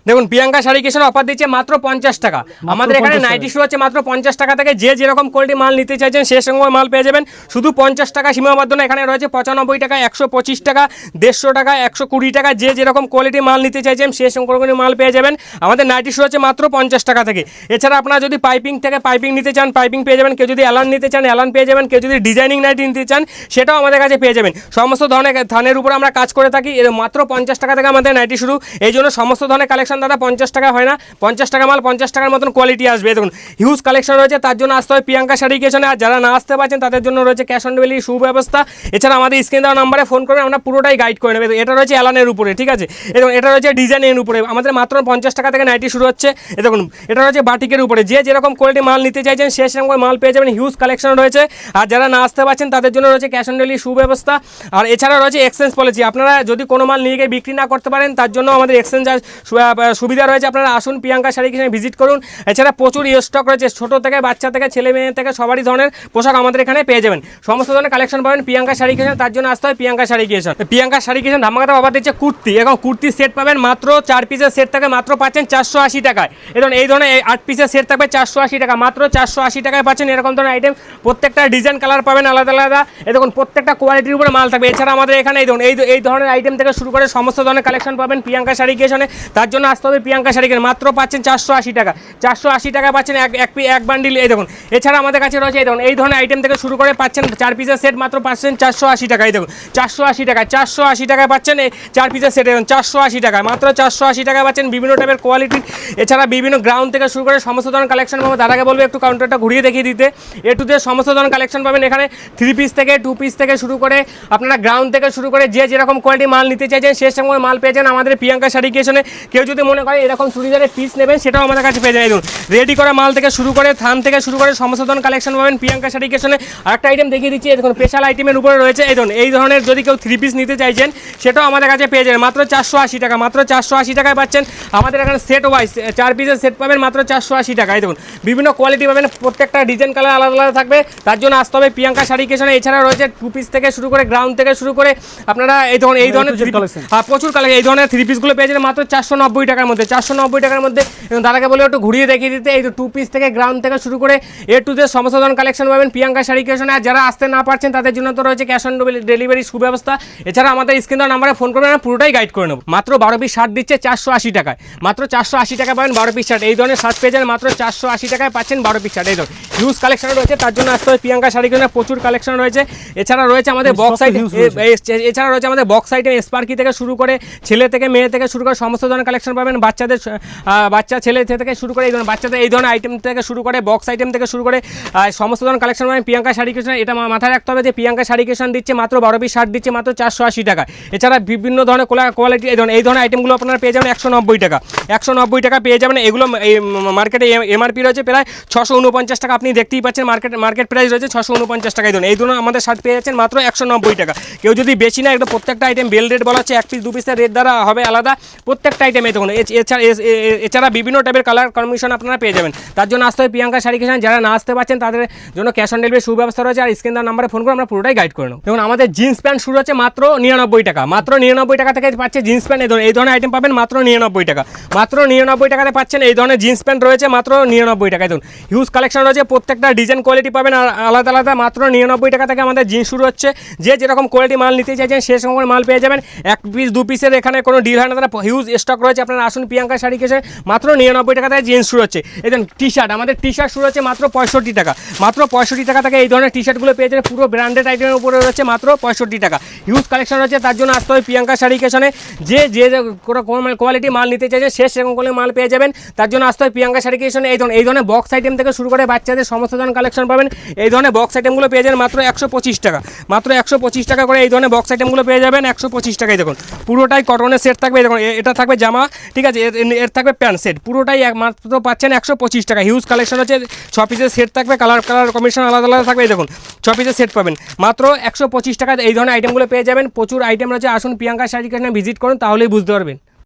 দেখুন প্রিয়াঙ্কা শাড়ি কিষাণ অফার দিচ্ছে মাত্র 50 টাকা। আমাদের এখানে নাইটি শুরু হচ্ছে মাত্র 50 টাকা থেকে। যে যেরকম কোয়ালিটি মাল নিতে চাইছেন সে সঙ্গে মাল পেয়ে যাবেন শুধু 50 টাকা সীমাবদ্ধ না। এখানে রয়েছে 95 টাকা, 125 টাকা, 150 টাকা, 120 টাকা। যে যেরকম কোয়ালিটি মাল নিতে চাইছেন সে সঙ্গে মাল পেয়ে যাবেন। আমাদের নাইটি শুরু হচ্ছে মাত্র 50 টাকা থেকে। এছাড়া আপনারা যদি পাইপিং থেকে পাইপিং নিতে চান পাইপিং পেয়ে যাবেন। কেউ যদি অ্যালান নিতে চান অ্যালান পেয়ে যাবেন। কেউ যদি ডিজাইনিং নাইটি নিতে চান সেটাও আমাদের কাছে পেয়ে যাবেন। সমস্ত ধরনের থানের উপর আমরা কাজ করে থাকি। এর মাত্র 50 টাকা থেকে আমাদের নাইটি শুরু। এই জন্য সমস্ত ধরনের কালেকশন দাদা 50 টাকা হয় না, 50 টাকা মাল 50 টাকার মতন কোয়ালিটি আসবে। দেখুন হিউজ কালেকশন রয়েছে, তার জন্য আসতে হয় প্রিয়াঙ্কা শাড়ি কিষাণে। আর যারা না আসতে পারছেন তাদের জন্য রয়েছে ক্যাশ অন ডেলিভারি সুব্যবস্থা। এছাড়া আমাদের স্ক্রিন দেওয়া নাম্বারে ফোন করবেন, আমরা পুরোটাই গাইড করে নেবে। এটা রয়েছে অ্যালানের উপরে, ঠিক আছে। এবং এটা রয়েছে ডিজাইনের উপরে। আমাদের মাত্র 50 টাকা থেকে নাইটি শুরু হচ্ছে। দেখুন এটা রয়েছে বাটিকের উপরে। যে যেরকম কোয়ালিটি মাল নিতে চাইছেন সে সেরকম মাল পেয়ে যাবেন। হিউজ কালেকশন রয়েছে। আর যারা না আসতে পারছেন তাদের জন্য রয়েছে ক্যাশ অন ডেলিভারি সুব্যবস্থা। আর এছাড়া রয়েছে এক্সচেঞ্জ পলিসি। আপনারা যদি কোনো মাল নিয়ে গিয়ে বিক্রি না করতে পারেন তার জন্য আমাদের এক্সচেঞ্জ সুবিধা রয়েছে। আপনারা আসুন প্রিয়াঙ্কা শাড়ি কিষাণে ভিজিট করুন। এছাড়া প্রচুর স্টক রয়েছে, ছোটো থেকে বাচ্চা থেকে ছেলে মেয়ে থেকে সবারই ধরনের পোশাক আমাদের এখানে পেয়ে যাবেন। সমস্ত ধরনের কালেকশন পাবেন প্রিয়াঙ্কা শাড়ি কিষাণ। তার জন্য আসতে হয় প্রিয়াঙ্কা শাড়ি কিষাণ। প্রিয়াঙ্কা শাড়ি কিষাণ ধামাকাতে অফার দিচ্ছে কুর্তি। এবং কুর্তির সেট পাবেন মাত্র 4 পিসের সেট থাকে মাত্র পাচ্ছেন 480 টাকায়। এবং এই ধরনের 8 পিসের সেট থাকবে 480 টাকা, মাত্র 480 টাকায় পাচ্ছেন এরকম ধরনের আইটেম। প্রত্যেকটা ডিজাইন কালার পাবেন আলাদা আলাদা। এই দেখুন প্রত্যেকটা কোয়ালিটির উপরে মাল থাকবে। এছাড়া আমাদের এখানে এই ধরনের আইটেম থেকে শুরু করে সমস্ত ধরনের কালেকশন পাবেন প্রিয়াঙ্কা শাড়ি কিষাণে। তার জন্য আসতে হবে প্রিয়াঙ্কা শাড়ি কিষাণ। মাত্র পাচ্ছেন 480 টাকা, 480 টাকা পাচ্ছেন এক বান্ডিল। এই দেখুন এছাড়া আমাদের কাছে রয়েছে এই ধরনের আইটেম থেকে শুরু করে পাচ্ছেন 4 পিসের সেট মাত্র পাচ্ছেন 480 টাকা। এই দেখুন 480 টাকা, 480 টাকায় পাচ্ছেন এই 4 পিসের সেট। এবং 480 টাকা, মাত্র 480 টাকায় পাচ্ছেন বিভিন্ন টাইপের কোয়ালিটি। এছাড়া বিভিন্ন গ্রাউন্ড থেকে শুরু করে সমস্ত ধরনের কালেকশন পাবেন। দাদাকে বলবো একটু কাউন্টারটা ঘুরিয়ে দেখিয়ে দিতে। এ টু জেড সমস্ত ধরনের কালেকশন পাবেন এখানে। 3 পিস থেকে 2 পিস থেকে শুরু করে আপনারা গ্রাউন্ড থেকে শুরু করে যে যেরকম কোয়ালিটি মাল নিতে চাইছেন সে সময় মাল পেয়ে যান আমাদের প্রিয়াঙ্কা শাড়ি কিষাণে। কেউ যদি মনে করে এরকম চুড়িদারের পিস নেবেন সেটাও আমাদের কাছে পেয়ে যাবেন। রেডি করা মাল থেকে শুরু করে থান থেকে শুরু করে সমস্ত ধরনের কালেকশন পাবেন প্রিয়াঙ্কা শাড়ি কিষাণে। আরেকটা আইটেম দেখিয়ে দিচ্ছি, দেখুন স্পেশাল আইটেমের উপরে রয়েছে এই ধরনের যদি কেউ 3 পিস নিতে চাইছেন সেটাও আমাদের কাছে পেয়ে যাবেন মাত্র 480 টাকা। মাত্র 480 টাকায় পাচ্ছেন আমাদের এখানে সেট ওয়াইজ 4 পিসের সেট পাবেন মাত্র 480 টাকায়। দেখুন বিভিন্ন কোয়ালিটি পাবেন, প্রত্যেকটা ডিজাইন কালার আলাদা আলাদা থাকবে। তার জন্য আসতে হবে প্রিয়াঙ্কা শাড়ি কিষাণে। এছাড়া রয়েছে 2 পিস থেকে শুরু করে গ্রাউন্ড থেকে শুরু করে আপনারা এই ধরনের প্রচুর কালেকশন। এই ধরনের 3 পিসগুলো পেয়ে যাবেন মাত্র 490 টাকার মধ্যে, 490 টাকার মধ্যে। এবং দাদাকে বলে একটু ঘুরিয়ে দেখিয়ে দিতে। এই 2 পিস থেকে গ্রাউন্ড থেকে শুরু করে টু জেড সমস্ত ধরনের কালেকশন পাবেন প্রিয়াঙ্কা শাড়ি কিষাণে। আর যারা আসতে না পারছেন তাদের জন্য তো রয়েছে ক্যাশ অন ডেলিভারি সুব্যবস্থা। এছাড়া আমাদের স্ক্রিন দেওয়া নাম্বারে ফোন করবেন, আমরা পুরোটাই গাইড করে নেব। মাত্র 12 পিস শার্ট দিচ্ছে 480 টাকায়, মাত্র 480 টাকায় পাবেন 12 পিস শার্ট। এই ধরনের শার্ট পেয়ে যান মাত্র 480 টাকায় পাচ্ছেন 12 পিস শার্ট। এই ধরনের হিউজ কালেকশন রয়েছে, তার জন্য আসতে হয় প্রিয়াঙ্কা শাড়ি কিষাণে। প্রচুর কালেকশন রয়েছে। এছাড়া রয়েছে আমাদের বক্স আইটেম, এছাড়া রয়েছে আমাদের বক্স আইটেম স্পার্কি থেকে শুরু করে ছেলে থেকে মেয়ে থেকে শুরু করে সমস্ত ধরনের কালেকশন পাবেন। বাচ্চা ছেলে থেকে শুরু করে এই ধরনের বাচ্চাদের এই ধরনের আইটেম থেকে শুরু করে বক্স আইটেম থেকে শুরু করে সমস্ত ধরনের কালেকশন পাবেন প্রিয়াঙ্কা শাড়ি কিষাণে। এটা মাথায় রাখতে হবে যে প্রিয়াঙ্কা শাড়ি কিষাণ দিচ্ছে মাত্র 12 পিস শার্ট দিচ্ছে মাত্র 480 টাকা। এছাড়া বিভিন্ন ধরনের কোয়ালিটি এই ধরনের আইটেমগুলো আপনারা পেয়ে যাবেন 190 টাকা, 190 টাকা পেয়ে যাবেন। এগুলো মার্কেটে এমআরপি রয়েছে প্রায় 649 টাকা। আপনি দেখতেই পাচ্ছেন মার্কেট প্রাইস রয়েছে 649 টাকা। এই ধরনের আমাদের শার্ট পেয়ে যাচ্ছেন মাত্র 190 টাকা। কেউ যদি বেশি না একদম প্রত্যেকটা আইটেম বেল রেট বলা হচ্ছে 1 পিস 2 পিসের রেট দ্বারা হবে আলাদা প্রত্যেকটা আইটেমে। দেখুন এছাড়া বিভিন্ন টাইপের কালার কম্বিনেশন আপনারা পেয়ে যাবেন। তার জন্য আসতে হয় প্রিয়াঙ্কা শাড়ি কিষাণ। যারা না আসতে পারছেন তাদের জন্য ক্যাশ অন ডেলিভারি সুব্যবস্থা রয়েছে। আর স্ক্রিন দেওয়ার নাম্বারে ফোন করে আমরা পুরোটাই গাইড করে নেব। দেখুন আমাদের জিন্স প্যান্ট শুরু হচ্ছে মাত্র 99 টাকা, মাত্র 99 টাকা থেকে পাচ্ছে জিন্স প্যান্ট। এই ধরনের আইটেম পাবেন মাত্র 99 টাকা, মাত্র 99 টাকাতে পাচ্ছেন এই ধরনের জিন্স প্যান্ট রয়েছে মাত্র 99 টাকায়। দেখুন হিউজ কালেকশন রয়েছে, প্রত্যেকটা ডিজাইন কোয়ালিটি পাবেন আর আলাদা আলাদা। মাত্র 99 টাকা থেকে আমাদের জিন্স শুরু হচ্ছে। যে যেরকম কোয়ালিটি মাল নিতে চাইছেন সে সময় মাল পেয়ে যাবেন। 1 পিস 2 পিসের এখানে কোনো ডিল হয় না, তারা হিউজ স্টক রয়েছে। আপনারা আসুন প্রিয়াঙ্কা শাড়ি কিষাণে। মাত্র 99 টাকা থেকে জিন্স শুরু হচ্ছে। এই দেখুন টি শার্ট, আমাদের টি শার্ট শুরু হচ্ছে মাত্র 65 টাকা, মাত্র 65 টাকা থেকে এই ধরনের টি শার্টগুলো পেয়ে যাবেন। পুরো ব্র্যান্ডেড আইটেমের উপরে রয়েছে মাত্র 65 টাকা। হিউজ কালেকশন রয়েছে, তার জন্য আসতে হয় প্রিয়াঙ্কা শাড়ি কিষাণে। যে কোয়ালিটি মাল নিতে চাইছে সে সেরকম করে মাল পেয়ে যাবেন। তার জন্য আসতে হয় প্রিয়াঙ্কা শাড়ি কিষাণে। এই ধরনের বক্স আইটেম থেকে শুরু করে বাচ্চাদের সমস্ত ধরনের কালেকশন পাবেন। এই ধরনের বক্স আইটেমগুলো পেয়ে যাবেন মাত্র 125 টাকা, মাত্র 125 টাকা করে এই ধরনের বক্স আইটেমগুলো পেয়ে যাবেন 125 টাকায়। দেখুন পুরোটাই কটনের সেট থাকবে। দেখুন এটা থাকবে জামা, ঠিক আছে, এর থাকবে প্যান্ট সেট, পুরোটাই মাত্র পাচ্ছেন 125 টাকা। হিউজ কালেকশন হচ্ছে, 6 পিসের সেট থাকবে, কালার কম্বিনেশন আলাদা আলাদা থাকবে। দেখুন 6 পিসের সেট পাবেন মাত্র 125 টাকায়। এই ধরনের আইটেমগুলো পেয়ে যাবেন। প্রচুর আইটেম রয়েছে, আসুন প্রিয়াঙ্কা শাড়ি কিষাণে ভিজিট করুন, তাহলেই বুঝতে পারবেন।